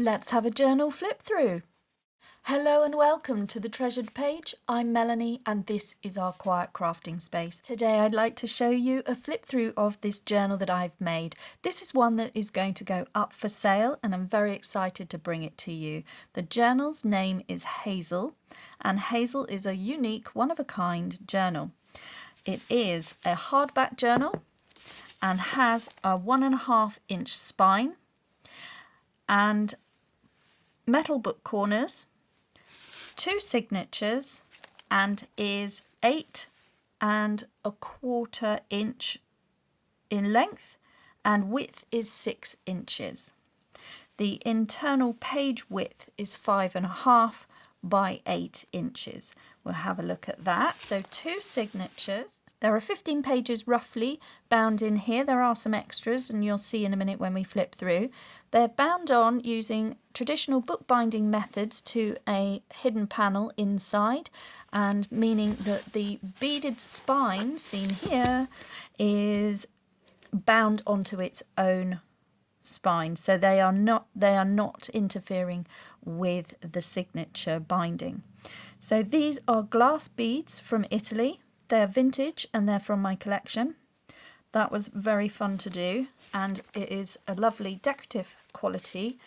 Let's have a journal flip through. Hello and welcome to the Treasured Page. I'm Melanie and this is our quiet crafting space. Today I'd like to show you a flip through of this journal that I've made. This is one that is going to go up for sale and I'm very excited to bring it to you. The journal's name is Hazel and Hazel is a unique, one-of-a-kind journal. It is a hardback journal and has a 1.5-inch spine and metal book corners, 2 signatures, and is 8¼ inch in length and width is 6 inches. The internal page width is 5.5 by 8 inches. We'll have a look at that. So 2 signatures. There are 15 pages roughly bound in here. There are some extras and you'll see in a minute when we flip through. They're bound on using traditional bookbinding methods to a hidden panel inside, and meaning that the beaded spine seen here is bound onto its own spine. So they are not interfering with the signature binding. So these are glass beads from Italy. They're vintage and they're from my collection. That was very fun to do and it is a lovely decorative quality.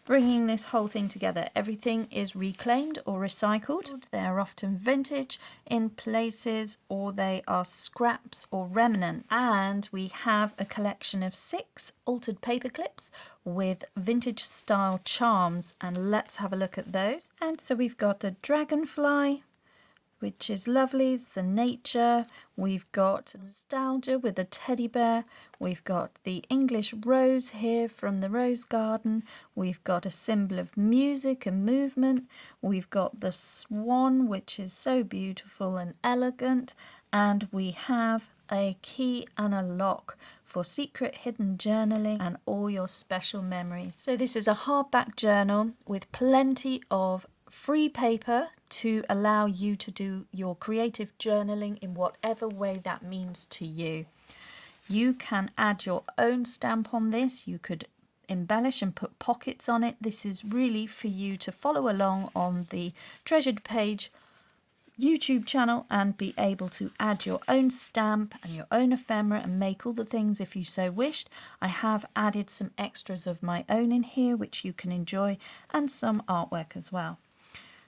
Bringing this whole thing together, everything is reclaimed or recycled. They are often vintage in places or they are scraps or remnants. And we have a collection of 6 altered paper clips with vintage style charms, and let's have a look at those. And so we've got the dragonfly, which is lovely. It's the nature. We've got nostalgia with a teddy bear. We've got the English rose here from the rose garden. We've got a symbol of music and movement. We've got the swan, which is so beautiful and elegant. And we have a key and a lock for secret hidden journaling and all your special memories. So this is a hardback journal with plenty of free paper to allow you to do your creative journaling in whatever way that means to you. You can add your own stamp on this. You could embellish and put pockets on it. This is really for you to follow along on the Treasured Page YouTube channel and be able to add your own stamp and your own ephemera and make all the things if you so wished. I have added some extras of my own in here which you can enjoy, and some artwork as well.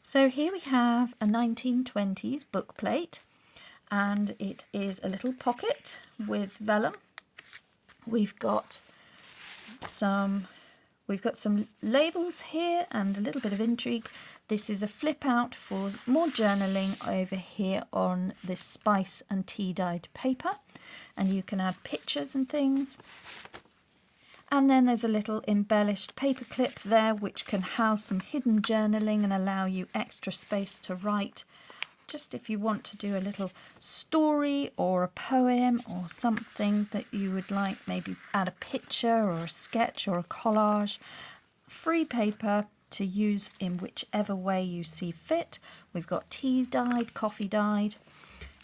So here we have a 1920s book plate and it is a little pocket with vellum. We've got some labels here and a little bit of intrigue. This is a flip out for more journaling over here on this spice and tea dyed paper, and you can add pictures and things. And then there's a little embellished paper clip there which can house some hidden journaling and allow you extra space to write. Just if you want to do a little story or a poem or something that you would like, maybe add a picture or a sketch or a collage. Free paper to use in whichever way you see fit. We've got tea dyed, coffee dyed.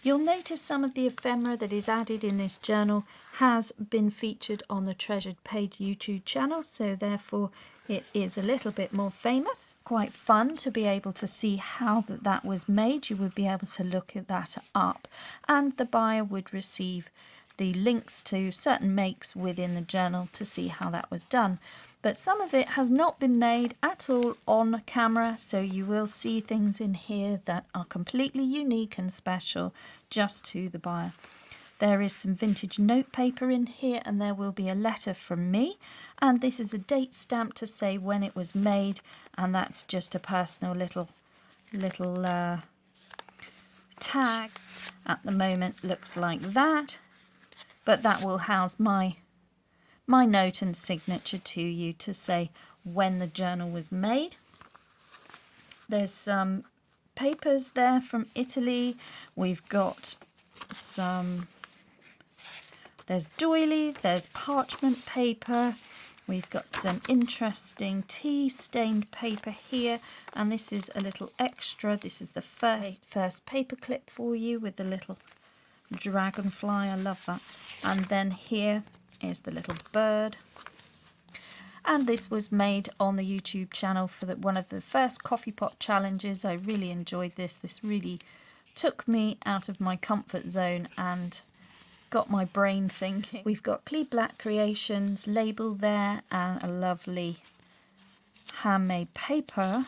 You'll notice some of the ephemera that is added in this journal has been featured on the Treasured Page YouTube channel, so therefore it is a little bit more famous. Quite fun to be able to see how that was made. You would be able to look at that up, and the buyer would receive the links to certain makes within the journal to see how that was done. But some of it has not been made at all on camera, so you will see things in here that are completely unique and special just to the buyer. There is some vintage note paper in here, and there will be a letter from me, and this is a date stamp to say when it was made, and that's just a personal little tag. At the moment looks like that, but that will house my note and signature to you to say when the journal was made. There's some papers there from Italy. We've got there's doily, there's parchment paper. We've got some interesting tea stained paper here, and this is a little extra. This is the first paper clip for you with the little dragonfly. I love that. And then here is the little bird. And this was made on the YouTube channel for one of the first coffee pot challenges. I really enjoyed this. This really took me out of my comfort zone and got my brain thinking. We've got Clee Black Creations label there and a lovely handmade paper.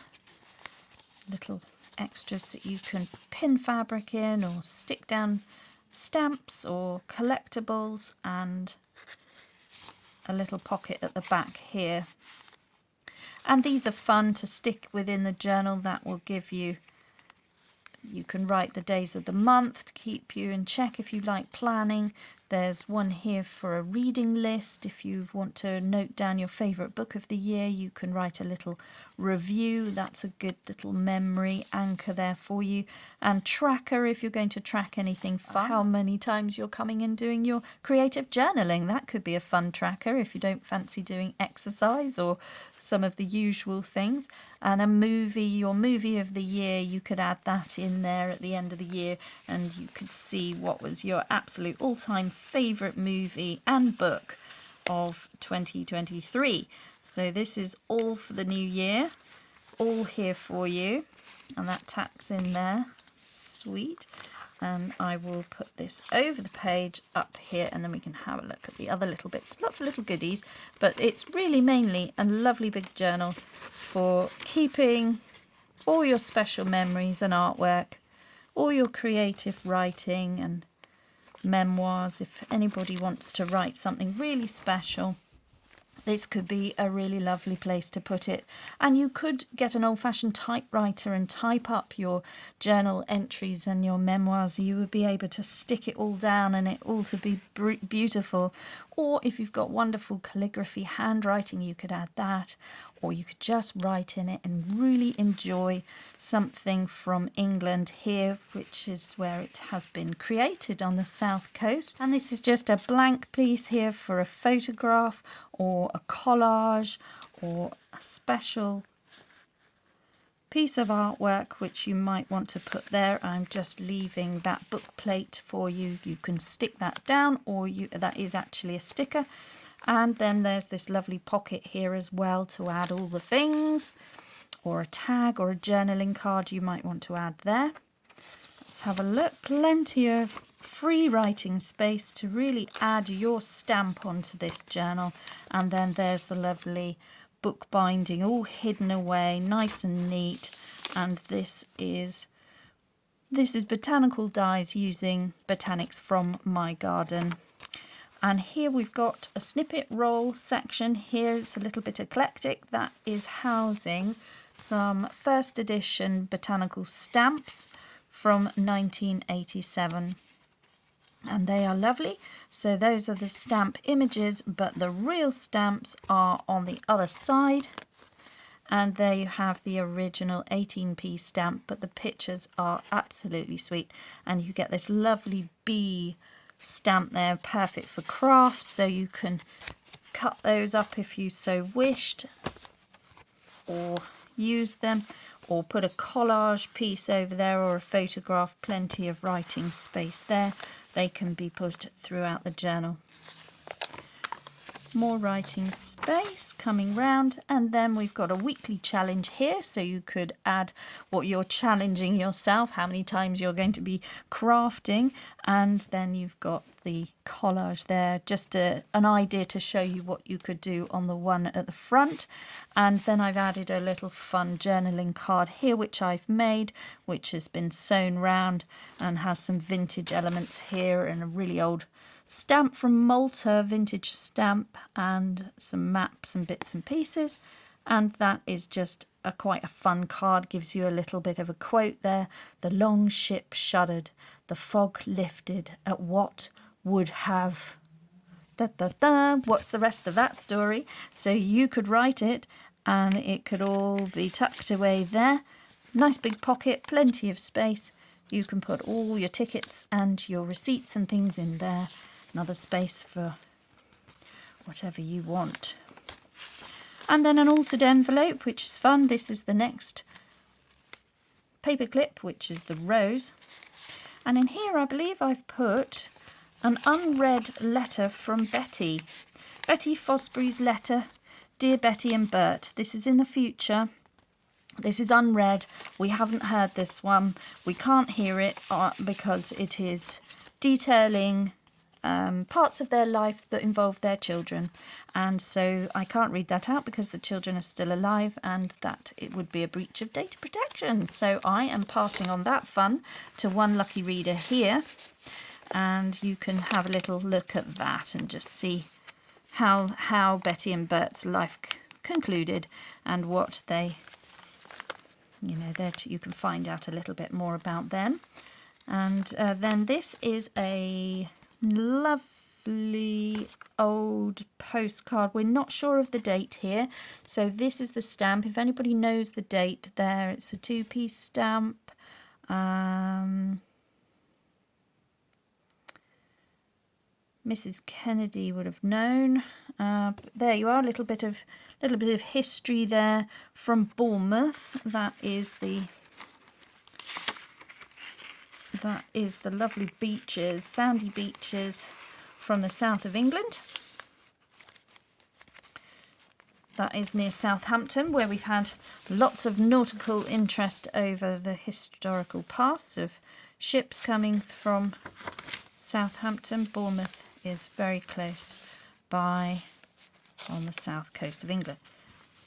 Little extras that you can pin fabric in or stick down stamps or collectibles, and a little pocket at the back here. And these are fun to stick within the journal. That will give you, you can write the days of the month to keep you in check if you like planning. There's one here for a reading list. If you want to note down your favourite book of the year, you can write a little review. That's a good little memory anchor there for you. And tracker, if you're going to track anything fun. How many times you're coming and doing your creative journaling. That could be a fun tracker if you don't fancy doing exercise or some of the usual things. And a movie, your movie of the year, you could add that in there at the end of the year, and you could see what was your absolute all-time favourite movie and book of 2023. So this is all for the new year, all here for you, and that tacks in there. Sweet. And I will put this over the page up here, and then we can have a look at the other little bits. Lots of little goodies, but it's really mainly a lovely big journal for keeping all your special memories and artwork, all your creative writing and memoirs. If anybody wants to write something really special, this could be a really lovely place to put it. And you could get an old-fashioned typewriter and type up your journal entries and your memoirs. You would be able to stick it all down and it all to be beautiful. Or if you've got wonderful calligraphy handwriting, you could add that. Or you could just write in it and really enjoy something from England here, which is where it has been created on the south coast. And this is just a blank piece here for a photograph or a collage or a special piece of artwork which you might want to put there. I'm just leaving that book plate for you. You can stick that down, or that is actually a sticker. And then there's this lovely pocket here as well to add all the things, or a tag or a journaling card you might want to add there. Let's have a look. Plenty of free writing space to really add your stamp onto this journal. And then there's the lovely book binding all hidden away, nice and neat. And this is botanical dyes using botanics from my garden. And here we've got a snippet roll section. Here it's a little bit eclectic. That is housing some first edition botanical stamps from 1987. And they are lovely. So those are the stamp images, but the real stamps are on the other side. And there you have the original 18p stamp, but the pictures are absolutely sweet. And you get this lovely bee stamp there, perfect for crafts, so you can cut those up if you so wished, or use them, or put a collage piece over there, or a photograph. Plenty of writing space there. They can be put throughout the journal. More writing space coming round, and then we've got a weekly challenge here, so you could add what you're challenging yourself, how many times you're going to be crafting, and then you've got the collage there, just an idea to show you what you could do on the one at the front. And then I've added a little fun journaling card here which I've made, which has been sewn round and has some vintage elements here and a really old stamp from Malta, vintage stamp, and some maps and bits and pieces. And that is just quite a fun card. Gives you a little bit of a quote there. The long ship shuddered, the fog lifted at what would have... Da, da, da. What's the rest of that story? So you could write it and it could all be tucked away there. Nice big pocket, plenty of space. You can put all your tickets and your receipts and things in there. Another space for whatever you want. And then an altered envelope, which is fun. This is the next paperclip, which is the rose. And in here, I believe I've put an unread letter from Betty. Betty Fosbury's letter Dear Betty and Bert, this is in the future. This is unread. We haven't heard this one. We can't hear it because it is detailing parts of their life that involve their children. And so I can't read that out because the children are still alive and that it would be a breach of data protection. So I am passing on that fun to one lucky reader here. And you can have a little look at that and just see how Betty and Bert's life concluded and what they, you know, you can find out a little bit more about them. And then this is a lovely old postcard. We're not sure of the date here, so this is the stamp. If anybody knows the date there, it's a 2-piece stamp. Mrs. Kennedy would have known. There you are, a little bit of history there from Bournemouth. That is the lovely beaches, sandy beaches from the south of England. That is near Southampton, where we've had lots of nautical interest over the historical past of ships coming from Southampton. Bournemouth is very close by on the south coast of England.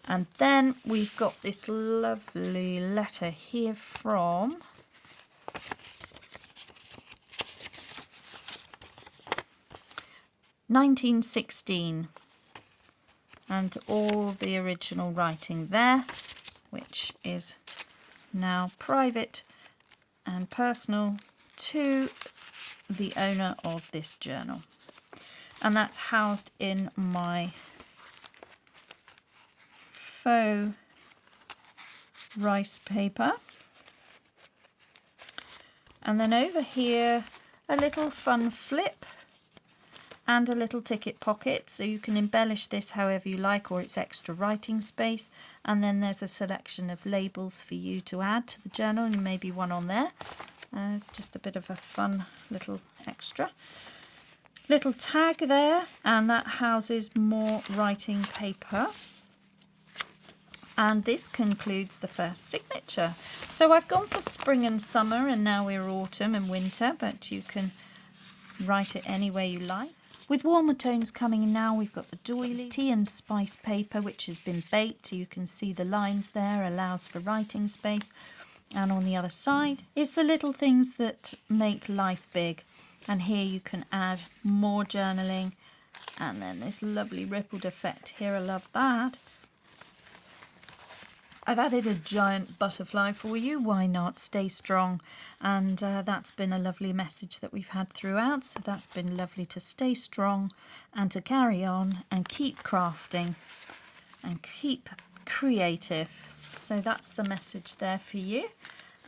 And then we've got this lovely letter here from (1916), and all the original writing there, which is now private and personal to the owner of this journal. And that's housed in my faux rice paper. And then over here, a little fun flip and a little ticket pocket, so you can embellish this however you like, or it's extra writing space. And then there's a selection of labels for you to add to the journal, and maybe one on there. It's just a bit of a fun little extra. Little tag there, and that houses more writing paper. And this concludes the first signature. So I've gone for spring and summer, and now we're autumn and winter, but you can write it any way you like. With warmer tones coming in now, we've got the doilies, tea and spice paper, which has been baked, so you can see the lines there, allows for writing space. And on the other side is the little things that make life big. And here you can add more journaling. And then this lovely rippled effect here, I love that. I've added a giant butterfly for you, why not? Stay strong. And that's been a lovely message that we've had throughout. So that's been lovely to stay strong and to carry on and keep crafting and keep creative. So that's the message there for you.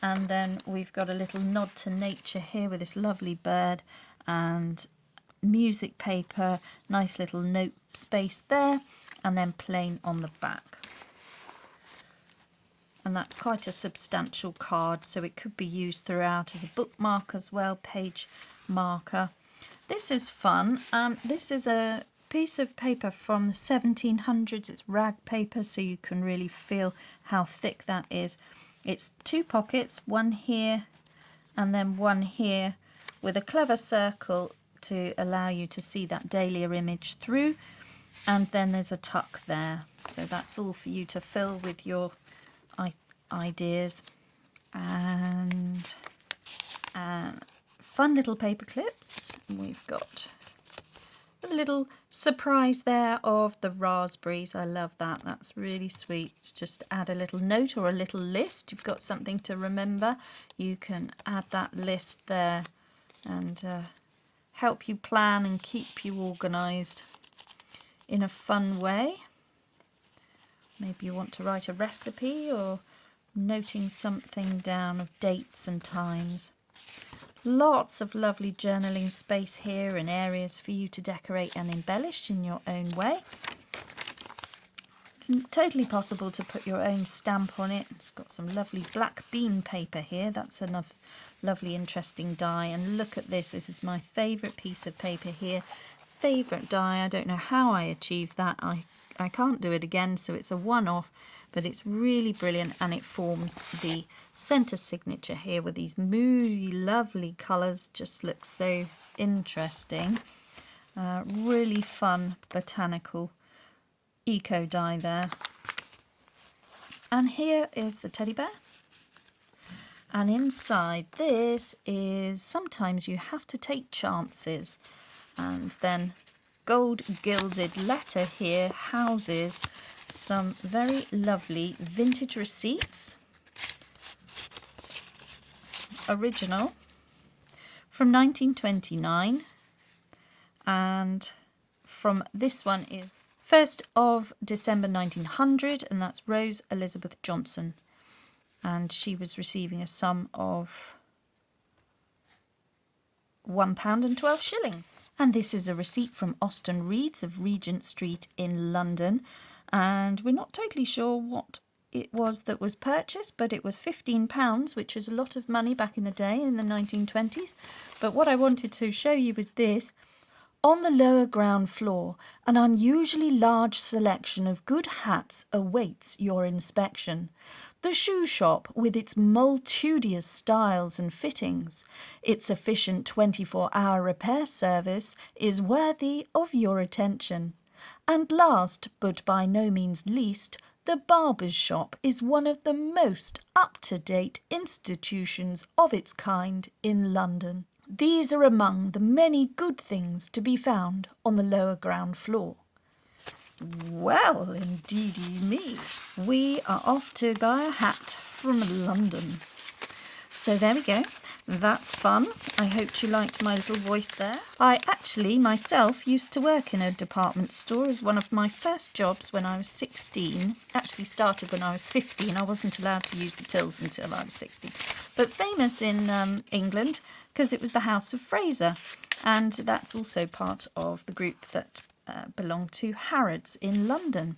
And then we've got a little nod to nature here with this lovely bird and music paper, nice little note space there, and then plain on the back. And that's quite a substantial card, so it could be used throughout as a bookmark as well, page marker. This is fun. This is a piece of paper from the 1700s. It's rag paper, so you can really feel how thick that is. It's 2 pockets, one here and then one here, with a clever circle to allow you to see that dahlia image through. And then there's a tuck there. So that's all for you to fill with your ideas. And fun little paper clips. We've got a little surprise there of the raspberries. I love that. That's really sweet. Just add a little note or a little list. You've got something to remember. You can add that list there and help you plan and keep you organised in a fun way. Maybe you want to write a recipe or noting something down of dates and times. Lots of lovely journaling space here and areas for you to decorate and embellish in your own way. Totally possible to put your own stamp on it. It's got some lovely black bean paper here. That's enough lovely interesting die. And look at this. This is my favourite piece of paper here. favourite die. I don't know how I achieved that. I can't do it again, so it's a one-off, but it's really brilliant, and it forms the centre signature here with these moody, lovely colours. Just looks so interesting. Really fun botanical eco die there. And here is the teddy bear. And inside this is, sometimes you have to take chances. And then gold gilded letter here houses some very lovely vintage receipts. Original from 1929. And from this one is 1st of December 1900, and that's Rose Elizabeth Johnson. And she was receiving a sum of £1.12. And this is a receipt from Austin Reeds of Regent Street in London. And we're not totally sure what it was that was purchased, but it was £15, which was a lot of money back in the day in the 1920s. But what I wanted to show you was this. On the lower ground floor, an unusually large selection of good hats awaits your inspection. The shoe shop, with its multitudinous styles and fittings, its efficient 24-hour repair service, is worthy of your attention. And last, but by no means least, the barber's shop is one of the most up-to-date institutions of its kind in London. These are among the many good things to be found on the lower ground floor. Well, indeedy me, we are off to buy a hat from London. So there we go. That's fun. I hoped you liked my little voice there. I actually myself used to work in a department store as one of my first jobs when I was 16. Actually started when I was 15. I wasn't allowed to use the tills until I was 16. But famous in England because it was the House of Fraser. And that's also part of the group that belonged to Harrods in London.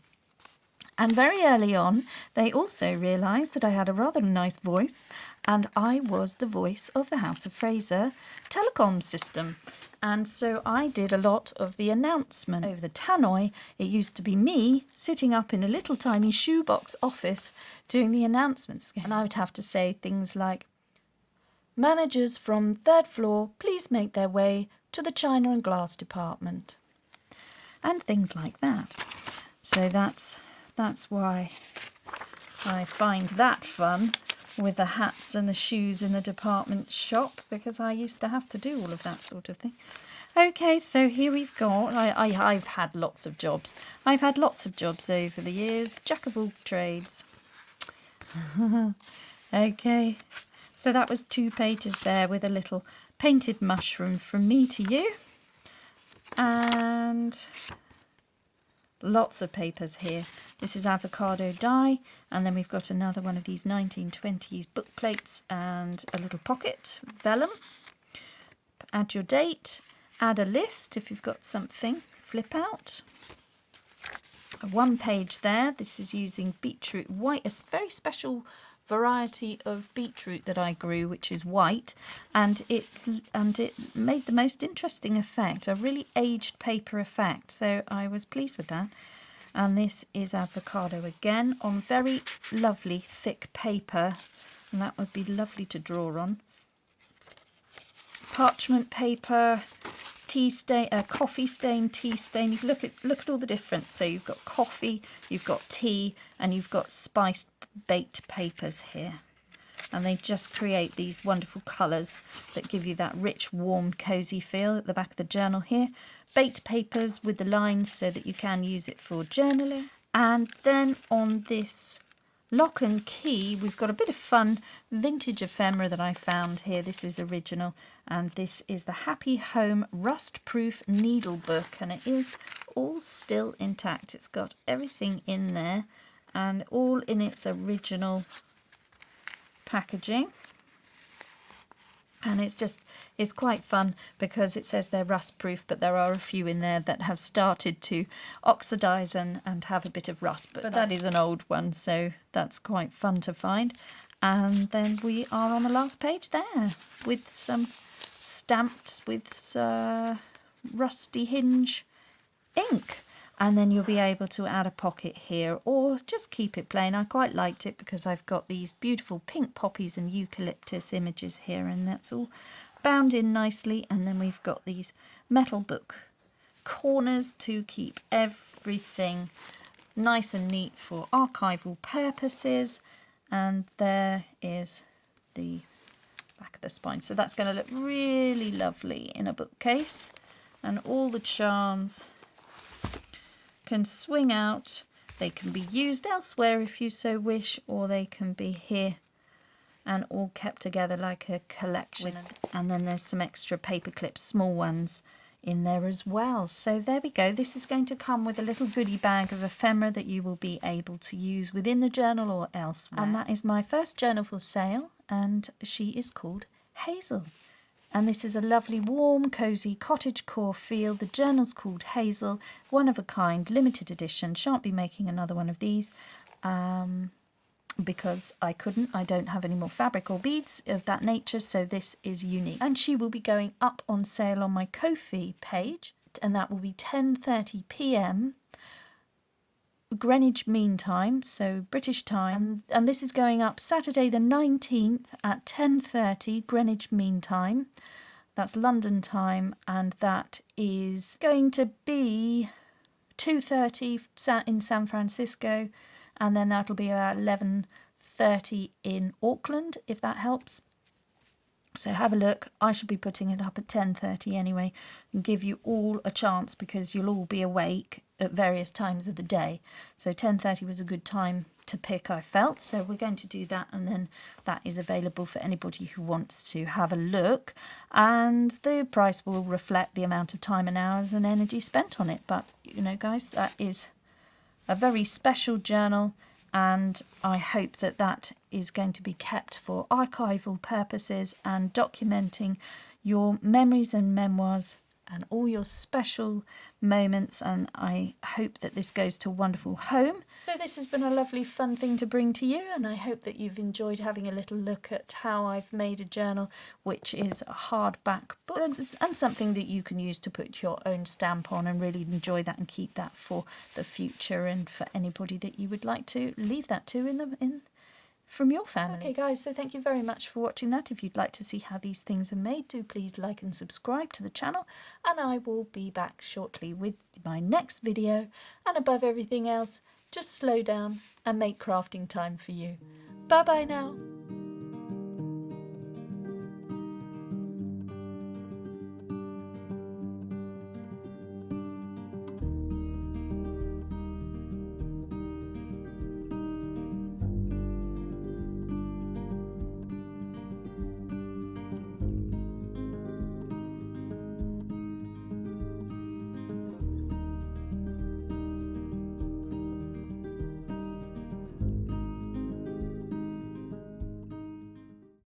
And very early on, they also realised that I had a rather nice voice, and I was the voice of the House of Fraser telecom system. And so I did a lot of the announcements. Over the tannoy, it used to be me sitting up in a little tiny shoebox office doing the announcements. And I would have to say things like, "Managers from 3rd floor, please make their way to the china and glass department." And things like that. So that's why I find that fun with the hats and the shoes in the department shop, because I used to have to do all of that sort of thing. Okay, so here we've got, I've had lots of jobs. I've had lots of jobs over the years, jack of all trades. Okay, so that was 2 pages there with a little painted mushroom from me to you. And lots of papers here. This is avocado die, and then we've got another one of these 1920s book plates and a little pocket, vellum. Add your date, add a list if you've got something, flip out. A 1 page there. This is using beetroot white, a very special variety of beetroot that I grew, which is white, and it made the most interesting effect, a really aged paper effect, so I was pleased with that. And this is avocado again on very lovely thick paper, and that would be lovely to draw on. Parchment paper, tea stain, coffee stain, tea stain. Look at all the difference. So you've got coffee, you've got tea, and you've got spiced baked papers here. And they just create these wonderful colours that give you that rich, warm, cosy feel at the back of the journal here. Baked papers with the lines so that you can use it for journaling. And then on this lock and key, we've got a bit of fun vintage ephemera that I found here. This is original, and this is the Happy Home Rust-Proof Needle Book, and it is all still intact. It's got everything in there and all in its original packaging. And it's quite fun because it says they're rust proof, but there are a few in there that have started to oxidize and have a bit of rust, but that is an old one, so that's quite fun to find. And then we are on the last page there with some stamped with rusty hinge ink. And then you'll be able to add a pocket here or just keep it plain. I quite liked it because I've got these beautiful pink poppies and eucalyptus images here, and that's all bound in nicely. And then we've got these metal book corners to keep everything nice and neat for archival purposes. And there is the back of the spine. So that's going to look really lovely in a bookcase, and all the charms can swing out. They can be used elsewhere if you so wish, or they can be here and all kept together like a collection. And then there's some extra paper clips, small ones, in there as well. So there we go. This is going to come with a little goodie bag of ephemera that you will be able to use within the journal or elsewhere. And that is my first journal for sale, and she is called Hazel. And this is a lovely, warm, cosy cottagecore feel. The journal's called Hazel, one of a kind, limited edition. Shan't be making another one of these because I couldn't. I don't have any more fabric or beads of that nature, so this is unique. And she will be going up on sale on my Ko-fi page, and that will be 10:30 p.m. Greenwich Mean Time, so British time, and this is going up Saturday the 19th at 10:30 Greenwich Mean Time. That's London time, and that is going to be 2:30 in San Francisco, and then that'll be about 11:30 in Auckland, if that helps. So have a look. I should be putting it up at 10:30 anyway, and give you all a chance because you'll all be awake at various times of the day. So 10:30 was a good time to pick, I felt. So we're going to do that, and then that is available for anybody who wants to have a look. And the price will reflect the amount of time and hours and energy spent on it. But, you know, guys, that is a very special journal, and I hope that that is going to be kept for archival purposes and documenting your memories and memoirs and all your special moments, and I hope that this goes to a wonderful home. So this has been a lovely fun thing to bring to you, and I hope that you've enjoyed having a little look at how I've made a journal, which is a hardback book and something that you can use to put your own stamp on and really enjoy that and keep that for the future and for anybody that you would like to leave that to from your family. Okay guys, so thank you very much for watching that. If you'd like to see how these things are made, do please like and subscribe to the channel, and I will be back shortly with my next video. And above everything else, just slow down and make crafting time for you. Bye bye now.